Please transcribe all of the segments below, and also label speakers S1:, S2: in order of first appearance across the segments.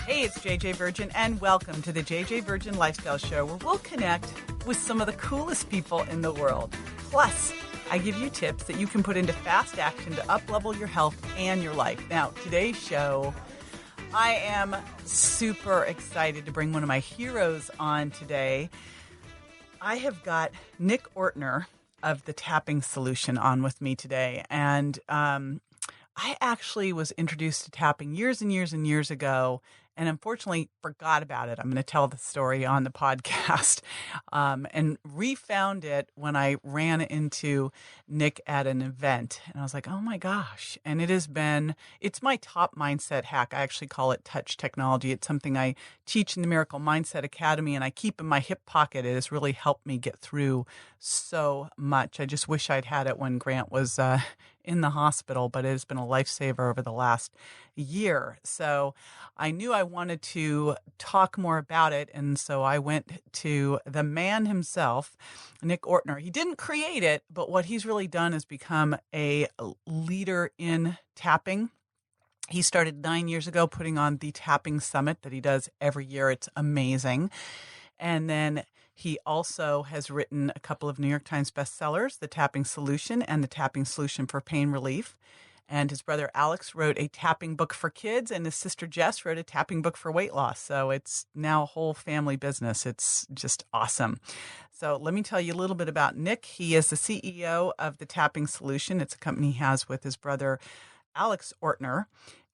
S1: Hey, it's JJVirgin, and welcome to the JJVirgin Lifestyle Show, where we'll connect with some of the coolest people in the world. Plus, I give you tips that you can put into fast action to up-level your health and your life. Now, today's show, I am super excited to bring one of my heroes on today. I have got Nick Ortner of the Tapping Solution on with me today, and I actually was introduced to tapping years and years and years ago, and unfortunately forgot about it. I'm going to tell the story on the podcast, and refound it when I ran into Nick at an event. And I was like, oh my gosh. And it's my top mindset hack. I actually call it touch technology. It's something I teach in the Miracle Mindset Academy, and I keep in my hip pocket. It has really helped me get through so much. I just wish I'd had it when Grant was in the hospital, but it has been a lifesaver over the last year. So I knew I wanted to talk more about it. And so I went to the man himself, Nick Ortner. He didn't create it, but what he's really done is become a leader in tapping. He started 9 years ago putting on the Tapping Summit that he does every year. It's amazing. And then he also has written a couple of New York Times bestsellers, The Tapping Solution and The Tapping Solution for Pain Relief. And his brother Alex wrote a tapping book for kids, and his sister Jess wrote a tapping book for weight loss. So it's now a whole family business. It's just awesome. So let me tell you a little bit about Nick. He is the CEO of The Tapping Solution. It's a company he has with his brother Alex Ortner,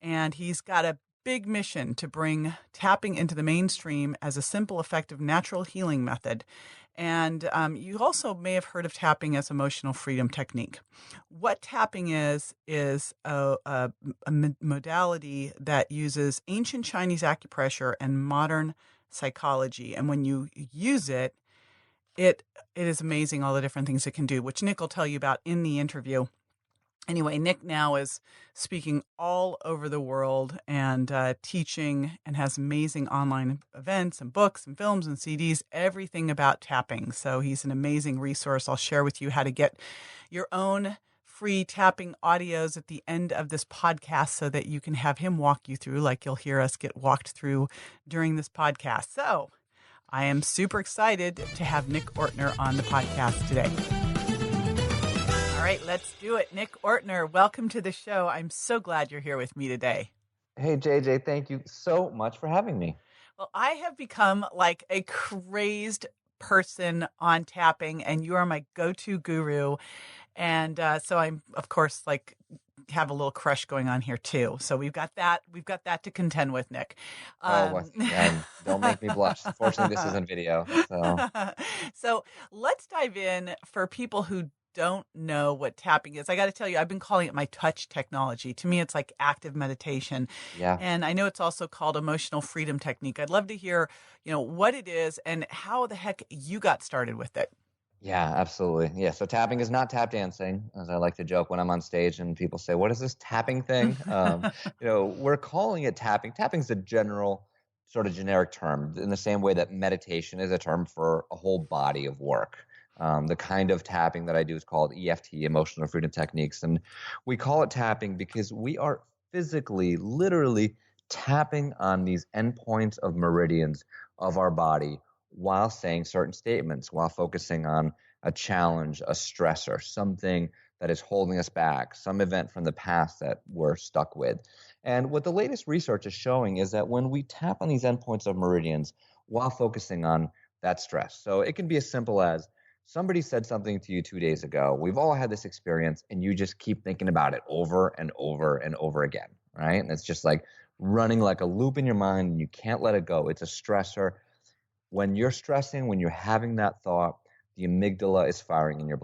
S1: and he's got a big mission to bring tapping into the mainstream as a simple, effective, natural healing method. And you also may have heard of tapping as emotional freedom technique. What tapping is a modality that uses ancient Chinese acupressure and modern psychology. And when you use it, it is amazing all the different things it can do, which Nick will tell you about in the interview. Anyway, Nick now is speaking all over the world and teaching, and has amazing online events and books and films and CDs, everything about tapping. So he's an amazing resource. I'll share with you how to get your own free tapping audios at the end of this podcast so that you can have him walk you through, like you'll hear us get walked through during this podcast. So I am super excited to have Nick Ortner on the podcast today. All right, let's do it. Nick Ortner, welcome to the show. I'm so glad you're here with me today.
S2: Hey, JJ, thank you so much for having me.
S1: Well, I have become like a crazed person on tapping, and you are my go-to guru. And so I'm, of course, like have a little crush going on here too. So we've got that to contend with, Nick.
S2: Don't make me blush. Unfortunately, this isn't video.
S1: So let's dive in for people who don't know what tapping is. I got to tell you, I've been calling it my touch technology. To me, it's like active meditation.
S2: Yeah.
S1: And I know it's also called emotional freedom technique. I'd love to hear, what it is and how the heck you got started with it.
S2: Yeah, absolutely. Yeah. So tapping is not tap dancing, as I like to joke when I'm on stage and people say, what is this tapping thing? We're calling it tapping. Tapping is a general sort of generic term in the same way that meditation is a term for a whole body of work. The kind of tapping that I do is called EFT, Emotional Freedom Techniques. And we call it tapping because we are physically, literally tapping on these endpoints of meridians of our body while saying certain statements, while focusing on a challenge, a stressor, something that is holding us back, some event from the past that we're stuck with. And what the latest research is showing is that when we tap on these endpoints of meridians while focusing on that stress, so it can be as simple as somebody said something to you 2 days ago. We've all had this experience, and you just keep thinking about it over and over and over again, right? And it's just like running like a loop in your mind, and you can't let it go. It's a stressor. When you're stressing, when you're having that thought, the amygdala is firing in your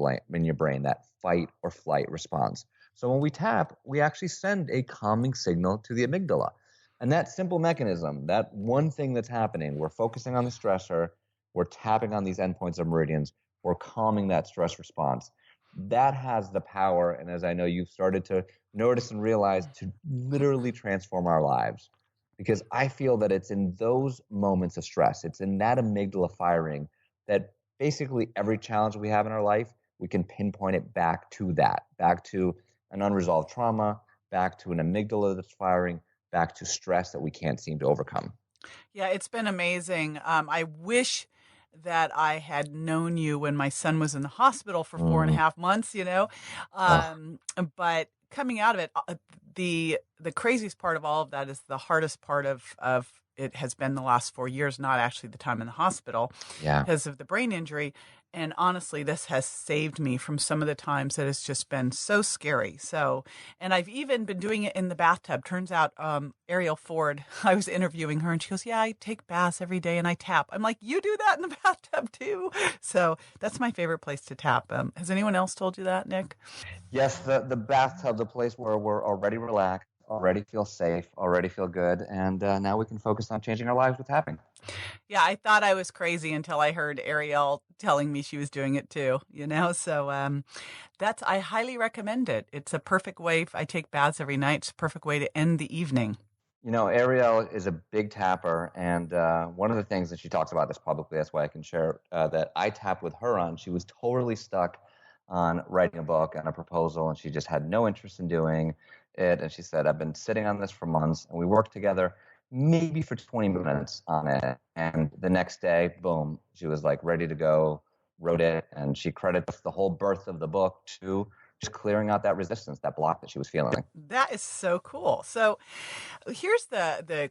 S2: brain, that fight or flight response. So when we tap, we actually send a calming signal to the amygdala. And that simple mechanism, that one thing that's happening, we're focusing on the stressor, we're tapping on these endpoints of meridians, we're calming that stress response. That has the power, and as I know you've started to notice and realize, to literally transform our lives. Because I feel that it's in those moments of stress, it's in that amygdala firing that basically every challenge we have in our life, we can pinpoint it back to that, back to an unresolved trauma, back to an amygdala that's firing, back to stress that we can't seem to overcome.
S1: Yeah, it's been amazing. I wish that I had known you when my son was in the hospital for 4.5 months,
S2: Ugh.
S1: but coming out of it, the craziest part of all of that is the hardest part of it has been the last 4 years, not actually the time in the hospital
S2: Yeah.
S1: because of the brain injury. And honestly, this has saved me from some of the times that it's just been so scary. So, and I've even been doing it in the bathtub. Turns out, Ariel Ford, I was interviewing her and she goes, yeah, I take baths every day and I tap. I'm like, you do that in the bathtub too? So that's my favorite place to tap. Has anyone else told you that, Nick?
S2: Yes, the bathtub, the place where we're already relaxed, already feel safe, already feel good, and now we can focus on changing our lives with tapping.
S1: Yeah, I thought I was crazy until I heard Ariel telling me she was doing it too. So I highly recommend it. It's a perfect way. I take baths every night. It's a perfect way to end the evening.
S2: Ariel is a big tapper, and one of the things that she talks about this publicly, that's why I can share that I tapped with her on. She was totally stuck on writing a book and a proposal, and she just had no interest in doing it. And she said, I've been sitting on this for months, and we worked together maybe for 20 minutes on it. And the next day, boom, she was like ready to go, wrote it, and she credits the whole birth of the book to just clearing out that resistance, that block that she was feeling.
S1: That is so cool. So here's the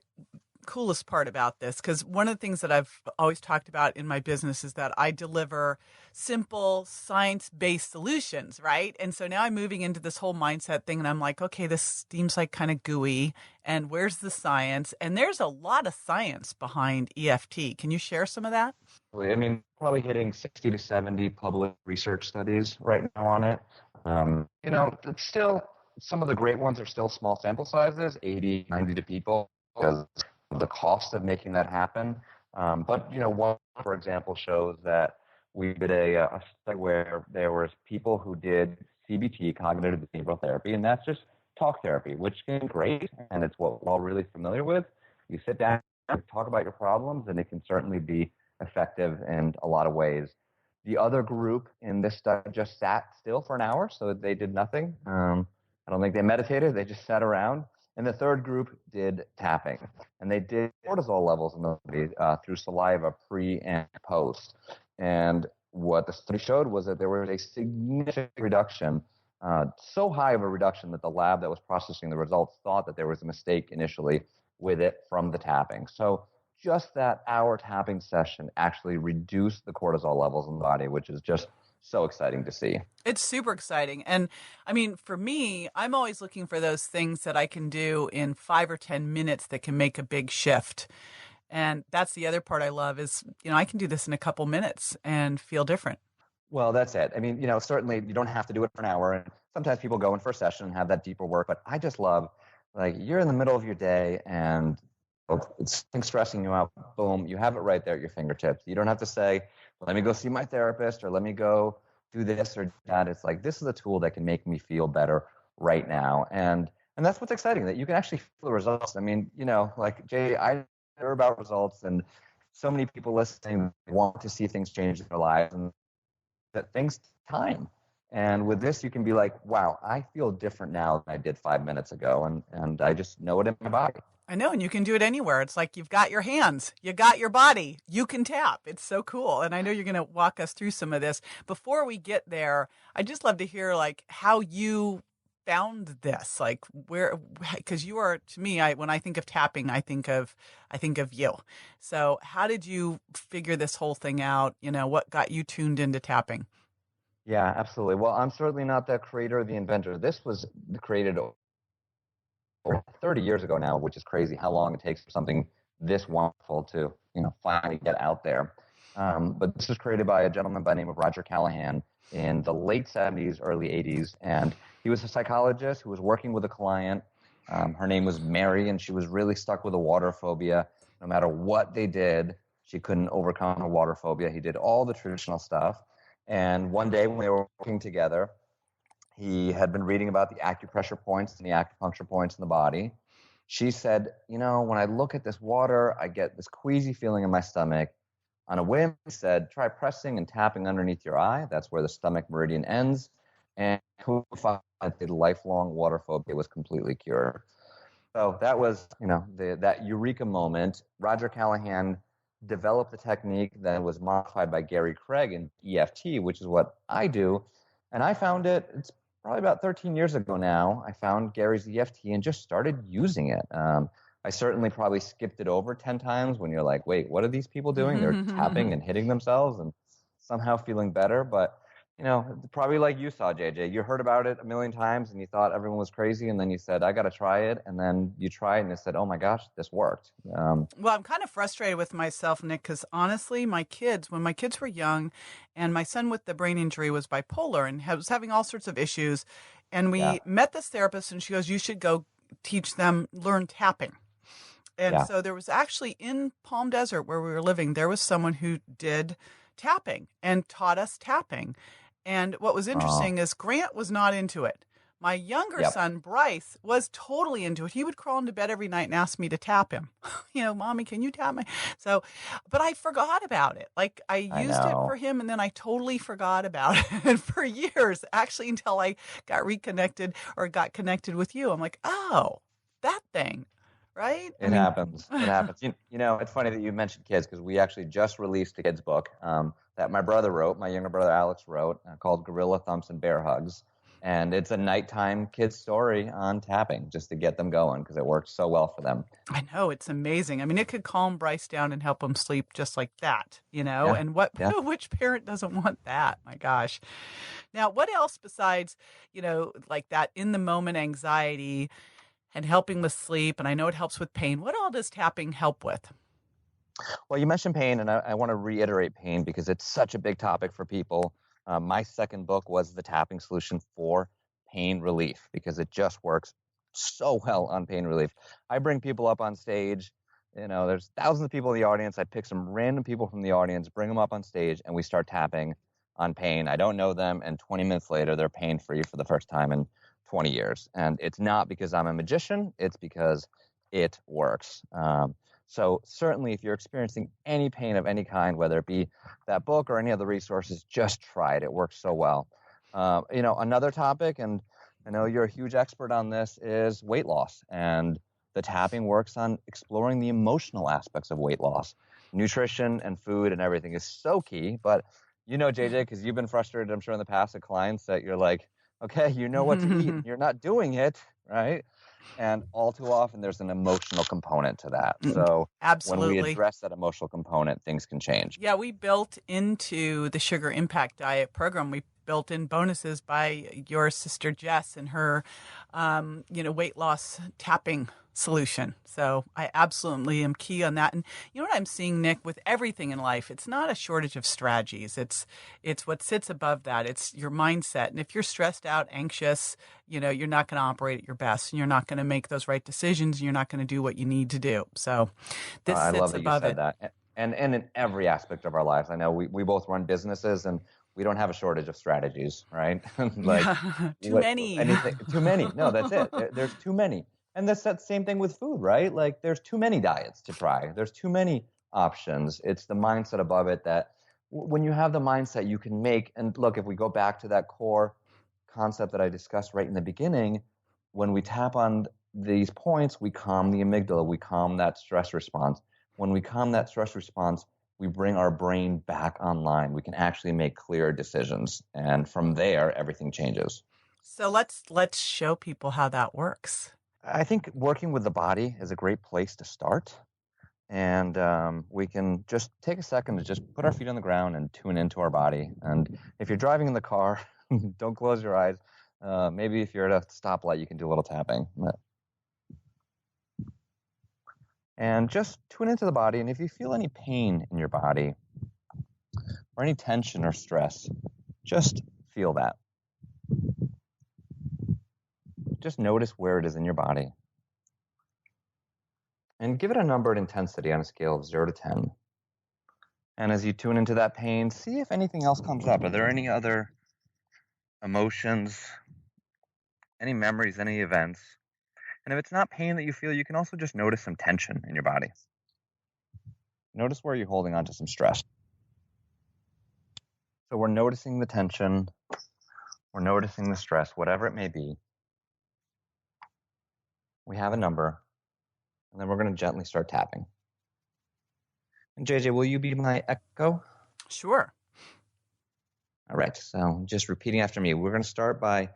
S1: coolest part about this, because one of the things that I've always talked about in my business is that I deliver simple science-based solutions, right? And so now I'm moving into this whole mindset thing and I'm like, okay, this seems like kind of gooey, and where's the science? And there's a lot of science behind EFT. Can you share some of that?
S2: I mean, probably hitting 60 to 70 public research studies right now on it. It's still, some of the great ones are still small sample sizes, 80, 90 to people, because of the cost of making that happen. But one, for example, shows that we did a study where there was people who did CBT, cognitive behavioral therapy, and that's just talk therapy, which is great, and it's what we're all really familiar with. You sit down, talk about your problems, and it can certainly be effective in a lot of ways. The other group in this study just sat still for an hour, so they did nothing. I don't think they meditated, they just sat around. And the third group did tapping, and they did cortisol levels in the body through saliva pre and post. And what the study showed was that there was a significant reduction, so high of a reduction that the lab that was processing the results thought that there was a mistake initially with it from the tapping. So just that hour tapping session actually reduced the cortisol levels in the body, which is just so exciting to see.
S1: It's super exciting. And I mean, for me, I'm always looking for those things that I can do in 5 or 10 minutes that can make a big shift. And that's the other part I love is, I can do this in a couple minutes and feel different.
S2: Well, that's it. I mean, certainly you don't have to do it for an hour. And sometimes people go in for a session and have that deeper work. But I just love, like, you're in the middle of your day and it's something stressing you out. Boom, you have it right there at your fingertips. You don't have to say, let me go see my therapist or let me go do this or that. It's like, this is a tool that can make me feel better right now. And that's what's exciting, that you can actually feel the results. I mean, like Jay, I hear about results, and so many people listening want to see things change in their lives, and that things take time. And with this, you can be like, wow, I feel different now than I did 5 minutes ago. And I just know it in my body.
S1: I know, and you can do it anywhere. It's like you've got your hands, you got your body, you can tap. It's so cool. And I know you're going to walk us through some of this. Before we get there, I'd just love to hear like how you found this, like where, because you are, to me, when I think of tapping, I think of you. So how did you figure this whole thing out? What got you tuned into tapping?
S2: Yeah, absolutely. Well, I'm certainly not the creator or the inventor. This was created 30 years ago now, which is crazy how long it takes for something this wonderful to, finally get out there. But this was created by a gentleman by the name of Roger Callahan in the late 70s, early 80s. And he was a psychologist who was working with a client. Her name was Mary, and she was really stuck with a water phobia. No matter what they did, she couldn't overcome her water phobia. He did all the traditional stuff. And one day when they were working together, he had been reading about the acupressure points and the acupuncture points in the body. She said, when I look at this water, I get this queasy feeling in my stomach. On a whim, he said, try pressing and tapping underneath your eye. That's where the stomach meridian ends. And the lifelong water phobia was completely cured. So that was, that eureka moment. Roger Callahan developed the technique that was modified by Gary Craig in EFT, which is what I do. And I found it's probably about 13 years ago now. I found Gary's EFT and just started using it. I certainly probably skipped it over 10 times when you're like, wait, what are these people doing? They're tapping and hitting themselves and somehow feeling better. But probably like you saw, JJ, you heard about it a million times and you thought everyone was crazy. And then you said, I got to try it. And then you try it and you said, oh my gosh, this worked.
S1: Well, I'm kind of frustrated with myself, Nick, because honestly, when my kids were young and my son with the brain injury was bipolar and was having all sorts of issues. And we met this therapist and she goes, you should go learn tapping. And so there was actually in Palm Desert where we were living, there was someone who did tapping and taught us tapping. And what was interesting is Grant was not into it. My younger son, Bryce, was totally into it. He would crawl into bed every night and ask me to tap him. Mommy, can you tap me? So, but I forgot about it. Like I used it for him and then I totally forgot about it. And for years, actually, until I got got connected with you, I'm like, oh, that thing. Right?
S2: It happens. It happens. It's funny that you mentioned kids because we actually just released a kid's book that my brother wrote, my younger brother Alex wrote, called Gorilla Thumps and Bear Hugs. And it's a nighttime kid's story on tapping just to get them going because it works so well for them.
S1: I know. It's amazing. I mean, it could calm Bryce down and help him sleep just like that, and which parent doesn't want that? My gosh. Now, what else besides, like that in the moment anxiety and helping with sleep, and I know it helps with pain. What all does tapping help with?
S2: Well, you mentioned pain, and I want to reiterate pain because it's such a big topic for people. My second book was the tapping solution for pain relief because it just works so well on pain relief. I bring people up on stage. There's thousands of people in the audience. I pick some random people from the audience, bring them up on stage, and we start tapping on pain. I don't know them, and 20 minutes later, they're pain-free for the first time in 20 years. And it's not because I'm a magician, it's because it works. So certainly if you're experiencing any pain of any kind, whether it be that book or any other resources, just try it. It works so well. Another topic, and I know you're a huge expert on this, is weight loss. And the tapping works on exploring the emotional aspects of weight loss. Nutrition and food and everything is so key. But JJ, because you've been frustrated, I'm sure, in the past with clients that you're like, okay, you know what to eat. You're not doing it, right? And all too often, there's an emotional component to that. So
S1: absolutely,
S2: when we address that emotional component, things can change.
S1: Yeah, we built into the Sugar Impact Diet program, we built in bonuses by your sister Jess and her, weight loss tapping solution. So I absolutely am key on that. And you know what I'm seeing, Nick, with everything in life, it's not a shortage of strategies. It's what sits above that. It's your mindset. And if you're stressed out, anxious, you're not going to operate at your best and you're not going to make those right decisions. And you're not going to do what you need to do. So this
S2: I
S1: sits
S2: love that
S1: above
S2: you said that. And in every aspect of our lives, I know we both run businesses and we don't have a shortage of strategies, right?
S1: Too many.
S2: Too many. No, that's it. There's too many. And that's that same thing with food, right? Like there's too many diets to try. There's too many options. It's the mindset above it that when you have the mindset you can make, and look, if we go back to that core concept that I discussed right in the beginning, when we tap on these points, we calm the amygdala, we calm that stress response. When we calm that stress response, we bring our brain back online. We can actually make clear decisions. And from there, everything changes.
S1: So let's show people how that works.
S2: I think working with the body is a great place to start. And we can just take a second to just put our feet on the ground and tune into our body. And if you're driving in the car, don't close your eyes. Maybe if you're at a stoplight, you can do a little tapping. And just tune into the body. And if you feel any pain in your body or any tension or stress, just feel that. Just notice where it is in your body. And give it a numbered intensity on a scale of 0 to 10. And as you tune into that pain, see if anything else comes up. Are there any other emotions, any memories, any events? And if it's not pain that you feel, you can also just notice some tension in your body. Notice where you're holding on to some stress. So we're noticing the tension, we're noticing the stress, whatever it may be. We have a number, and then we're going to gently start tapping. And JJ, will you be my echo?
S1: Sure.
S2: All right, so just repeating after me. We're going to start by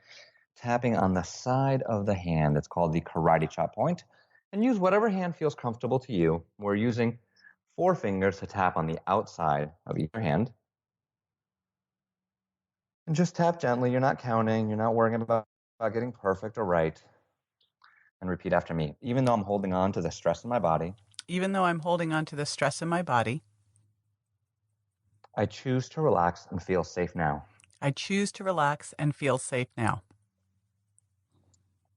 S2: tapping on the side of the hand. It's called the karate chop point. And use whatever hand feels comfortable to you. We're using 4 fingers to tap on the outside of either hand. And just tap gently. You're not counting. You're not worrying about getting perfect or right. And repeat after me. Even though I'm holding on to the stress in my body.
S1: Even though I'm holding on to the stress in my body.
S2: I choose to relax and feel safe now.
S1: I choose to relax and feel safe now.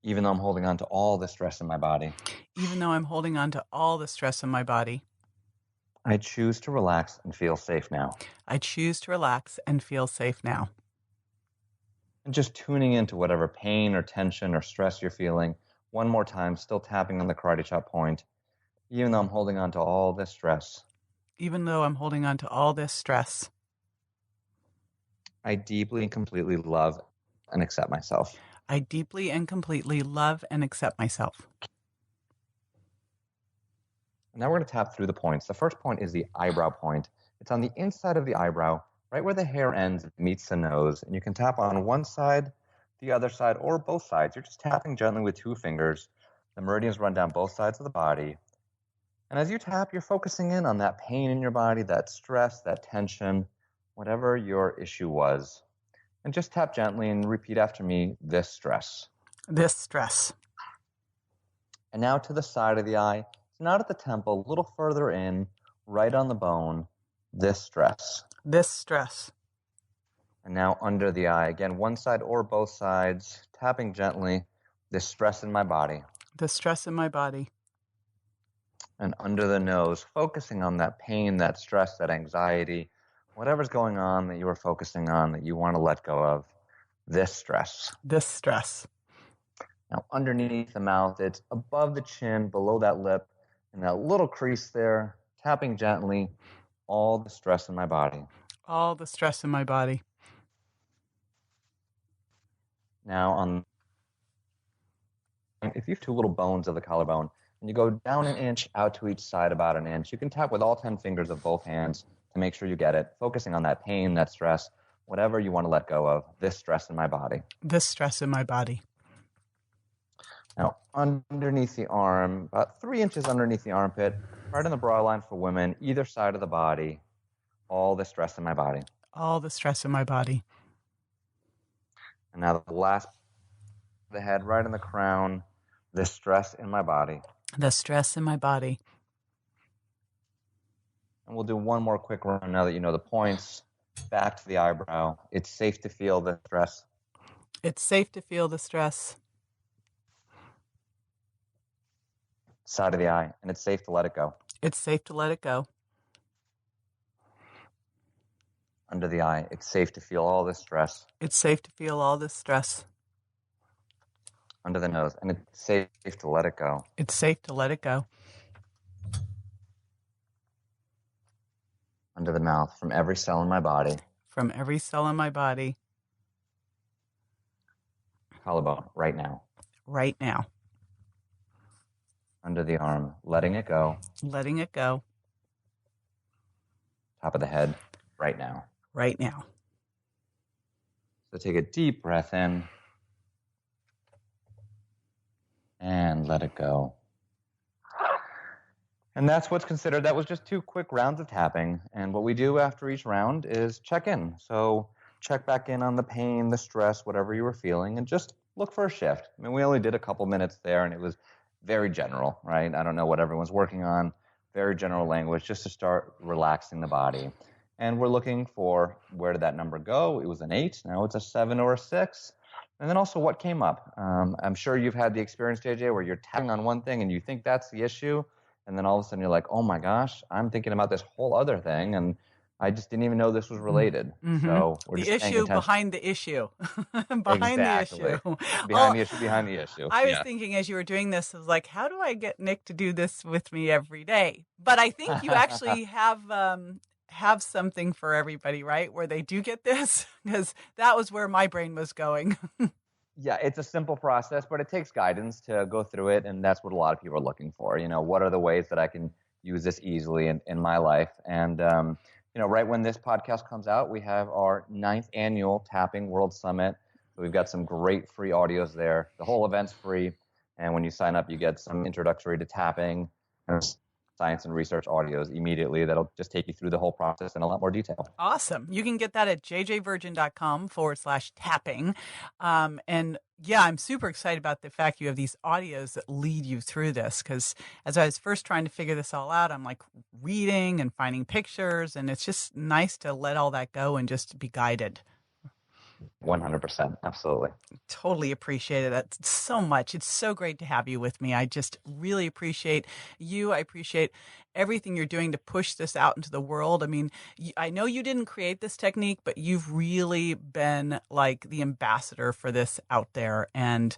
S2: Even though I'm holding on to all the stress in my body.
S1: Even though I'm holding on to all the stress in my body.
S2: I choose to relax and feel safe now.
S1: I choose to relax and feel safe now.
S2: And just tuning into whatever pain or tension or stress you're feeling. One more time, still tapping on the karate chop point. Even though I'm holding on to all this stress.
S1: Even though I'm holding on to all this stress.
S2: I deeply and completely love and accept myself.
S1: I deeply and completely love and accept myself.
S2: Now we're going to tap through the points. The first point is the eyebrow point. It's on the inside of the eyebrow, right where the hair ends meets the nose. And you can tap on one side, the other side, or both sides. You're just tapping gently with 2 fingers. The meridians run down both sides of the body. And as you tap, you're focusing in on that pain in your body, that stress, that tension, whatever your issue was. And just tap gently and repeat after me, this stress.
S1: This stress.
S2: And now to the side of the eye. It's not at the temple, a little further in, right on the bone, this stress.
S1: This stress.
S2: And now under the eye, again, one side or both sides, tapping gently, this stress in my body.
S1: The stress in my body.
S2: And under the nose, focusing on that pain, that stress, that anxiety, whatever's going on that you are focusing on that you want to let go of, this stress.
S1: This stress.
S2: Now underneath the mouth, it's above the chin, below that lip, and that little crease there, tapping gently, all the stress in my body.
S1: All the stress in my body.
S2: Now if you have 2 little bones of the collarbone, and you go down an inch, out to each side about an inch, you can tap with all 10 fingers of both hands to make sure you get it, focusing on that pain, that stress, whatever you want to let go of, this stress in my body.
S1: This stress in my body.
S2: Now, underneath the arm, about 3 inches underneath the armpit, right on the brow line for women, either side of the body, all the stress in my body.
S1: All the stress in my body.
S2: And now the last, the head right in the crown, the stress in my body.
S1: The stress in my body.
S2: And we'll do one more quick run now that you know the points. Back to the eyebrow. It's safe to feel the stress.
S1: It's safe to feel the stress.
S2: Side of the eye. And it's safe to let it go.
S1: It's safe to let it go.
S2: Under the eye. It's safe to feel all this stress.
S1: It's safe to feel all this stress.
S2: Under the nose. And it's safe to let it go.
S1: It's safe to let it go.
S2: Under the mouth. From every cell in my body.
S1: From every cell in my body.
S2: Collarbone. Right now.
S1: Right now.
S2: Under the arm. Letting it go.
S1: Letting it go.
S2: Top of the head. Right now.
S1: Right now.
S2: So take a deep breath in. And let it go. And that's what's considered. That was just 2 quick rounds of tapping. And what we do after each round is check in. So check back in on the pain, the stress, whatever you were feeling, and just look for a shift. I mean, we only did a couple minutes there, and it was very general, right? I don't know what everyone's working on. Very general language, just to start relaxing the body. And we're looking for, where did that number go? It was an 8. Now it's a 7 or a 6. And then also what came up. I'm sure you've had the experience, JJ, where you're tapping on one thing and you think that's the issue. And then all of a sudden you're like, oh my gosh, I'm thinking about this whole other thing. And I just didn't even know this was related.
S1: Mm-hmm.
S2: So we're
S1: the
S2: just
S1: issue behind the issue. Behind
S2: exactly.
S1: the issue.
S2: Behind the issue, behind the issue.
S1: I was thinking as you were doing this, I was like, how do I get Nick to do this with me every day? But I think you actually have something for everybody, right? Where they do get this, because that was where my brain was going.
S2: Yeah, it's a simple process, but it takes guidance to go through it, and that's what a lot of people are looking for. What are the ways that I can use this easily in my life? And right when this podcast comes out, we have our 9th annual Tapping World Summit. So we've got some great free audios there. The whole event's free, and when you sign up, you get some introductory to tapping and science and research audios immediately that'll just take you through the whole process in a lot more detail.
S1: Awesome. You can get that at jjvirgin.com/tapping. And yeah, I'm super excited about the fact you have these audios that lead you through this, because as I was first trying to figure this all out, I'm like reading and finding pictures, and it's just nice to let all that go and just be guided.
S2: 100%. Absolutely.
S1: Totally appreciate it so much. It's so great to have you with me. I just really appreciate you. I appreciate everything you're doing to push this out into the world. I mean, I know you didn't create this technique, but you've really been like the ambassador for this out there. And,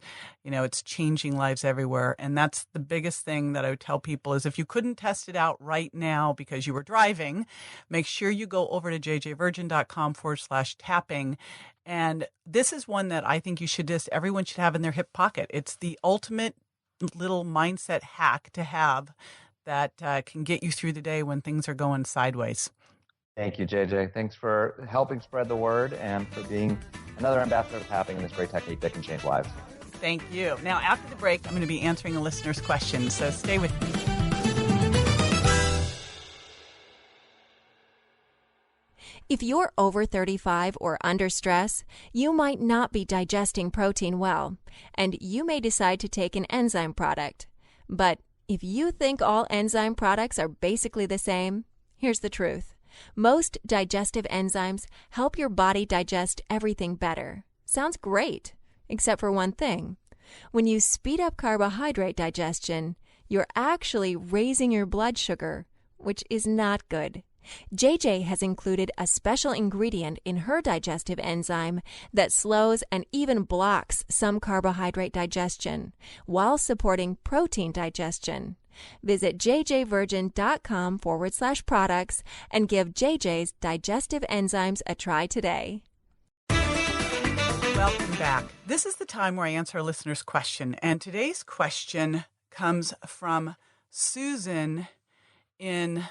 S1: it's changing lives everywhere. And that's the biggest thing that I would tell people is if you couldn't test it out right now because you were driving, make sure you go over to jjvirgin.com/tapping. And this is one that I think everyone should have in their hip pocket. It's the ultimate little mindset hack to have that can get you through the day when things are going sideways.
S2: Thank you, JJ. Thanks for helping spread the word and for being another ambassador of tapping and this great technique that can change lives.
S1: Thank you. Now, after the break, I'm going to be answering a listener's questions, so stay with me.
S3: If you're over 35 or under stress, you might not be digesting protein well, and you may decide to take an enzyme product. But if you think all enzyme products are basically the same, here's the truth. Most digestive enzymes help your body digest everything better. Sounds great, except for one thing. When you speed up carbohydrate digestion, you're actually raising your blood sugar, which is not good. JJ has included a special ingredient in her digestive enzyme that slows and even blocks some carbohydrate digestion while supporting protein digestion. Visit jjvirgin.com/products and give JJ's digestive enzymes a try today.
S1: Welcome back. This is the time where I answer a listener's question. And today's question comes from Susan in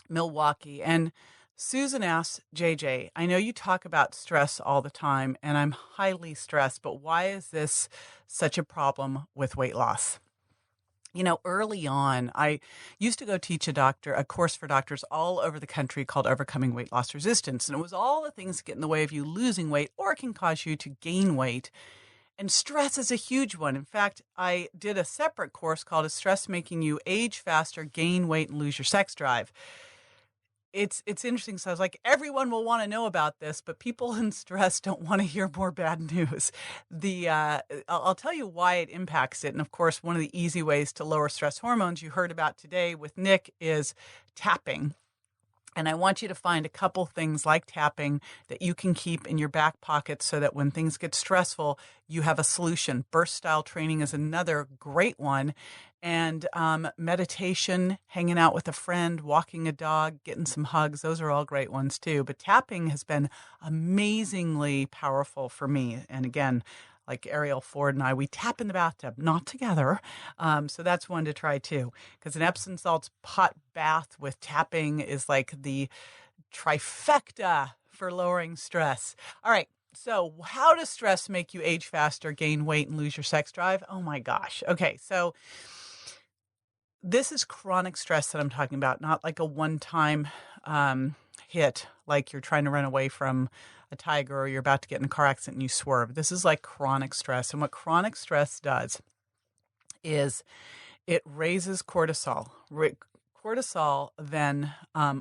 S1: Milwaukee. And Susan asks, JJ, I know you talk about stress all the time, and I'm highly stressed, but why is this such a problem with weight loss? Early on, I used to go teach a course for doctors all over the country called Overcoming Weight Loss Resistance. And it was all the things that get in the way of you losing weight or can cause you to gain weight. And stress is a huge one. In fact, I did a separate course called Is Stress Making You Age Faster, Gain Weight, and Lose Your Sex Drive? It's interesting. So I was like, everyone will want to know about this, but people in stress don't want to hear more bad news. I'll tell you why it impacts it. And of course, one of the easy ways to lower stress hormones you heard about today with Nick is tapping. And I want you to find a couple things like tapping that you can keep in your back pocket so that when things get stressful, you have a solution. Burst style training is another great one. And meditation, hanging out with a friend, walking a dog, getting some hugs, those are all great ones too. But tapping has been amazingly powerful for me. And again, like Ariel Ford and I, we tap in the bathtub, not together. So that's one to try too. Because an Epsom salts hot bath with tapping is like the trifecta for lowering stress. All right. So how does stress make you age faster, gain weight, and lose your sex drive? Oh my gosh. Okay. So this is chronic stress that I'm talking about, not like a one-time hit, like you're trying to run away from a tiger or you're about to get in a car accident and you swerve. This is like chronic stress. And what chronic stress does is it raises cortisol. Cortisol then,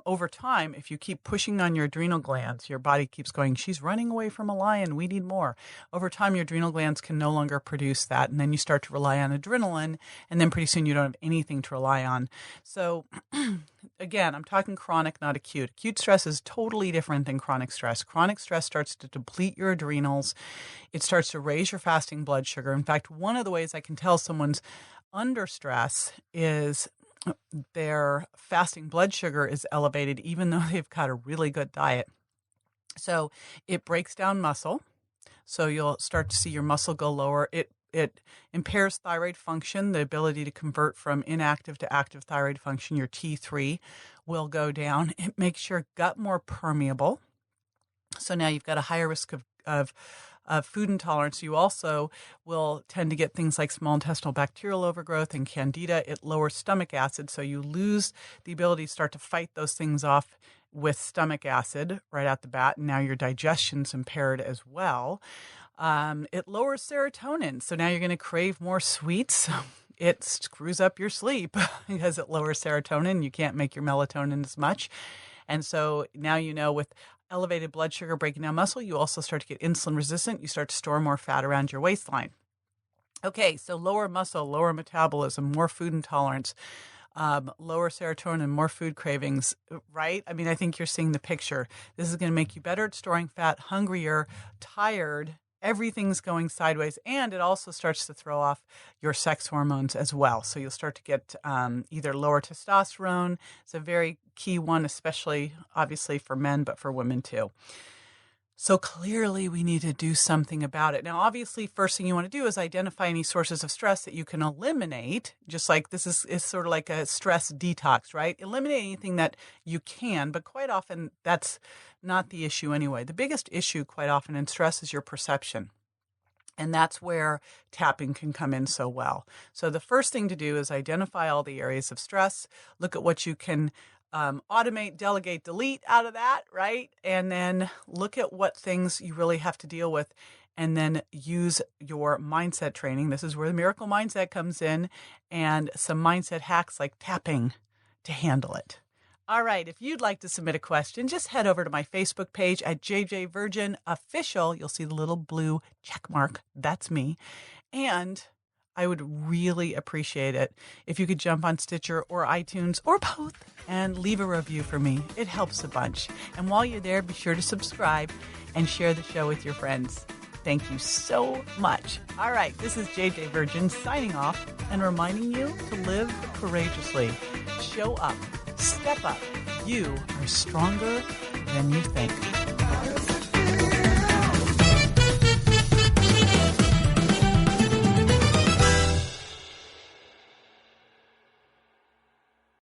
S1: over time, if you keep pushing on your adrenal glands, your body keeps going, she's running away from a lion, we need more. Over time, your adrenal glands can no longer produce that, and then you start to rely on adrenaline, and then pretty soon you don't have anything to rely on. So again, I'm talking chronic, not acute. Acute stress is totally different than chronic stress. Chronic stress starts to deplete your adrenals. It starts to raise your fasting blood sugar. In fact, one of the ways I can tell someone's under stress is their fasting blood sugar is elevated even though they've got a really good diet. So it breaks down muscle. So you'll start to see your muscle go lower. It impairs thyroid function, the ability to convert from inactive to active thyroid function. Your T3 will go down. It makes your gut more permeable. So now you've got a higher risk of food intolerance. You also will tend to get things like small intestinal bacterial overgrowth and candida. It lowers stomach acid, so you lose the ability to start to fight those things off with stomach acid right out the bat, and now your digestion's impaired as well. It lowers serotonin, so now you're going to crave more sweets. It screws up your sleep because it lowers serotonin. You can't make your melatonin as much. And so now you know with elevated blood sugar breaking down muscle, you also start to get insulin resistant. You start to store more fat around your waistline. Okay, so lower muscle, lower metabolism, more food intolerance, lower serotonin, more food cravings, right? I mean, I think you're seeing the picture. This is going to make you better at storing fat, hungrier, tired. Everything's going sideways, and it also starts to throw off your sex hormones as well. So you'll start to get either lower testosterone. It's a very key one, especially obviously for men, but for women too. So clearly we need to do something about it. Now, obviously, first thing you want to do is identify any sources of stress that you can eliminate, just like this is sort of like a stress detox, right? Eliminate anything that you can, but quite often that's not the issue anyway. The biggest issue quite often in stress is your perception. And that's where tapping can come in so well. So the first thing to do is identify all the areas of stress, look at what you can automate, delegate, delete out of that, right? And then look at what things you really have to deal with, and then use your mindset training. This is where the miracle mindset comes in, and some mindset hacks like tapping to handle it. All right, if you'd like to submit a question, just head over to my Facebook page at JJVirgin Official. You'll see the little blue check mark. That's me. And I would really appreciate it if you could jump on Stitcher or iTunes or both and leave a review for me. It helps a bunch. And while you're there, be sure to subscribe and share the show with your friends. Thank you so much. All right, this is JJVirgin signing off and reminding you to live courageously. Show up. Step up. You are stronger than you think.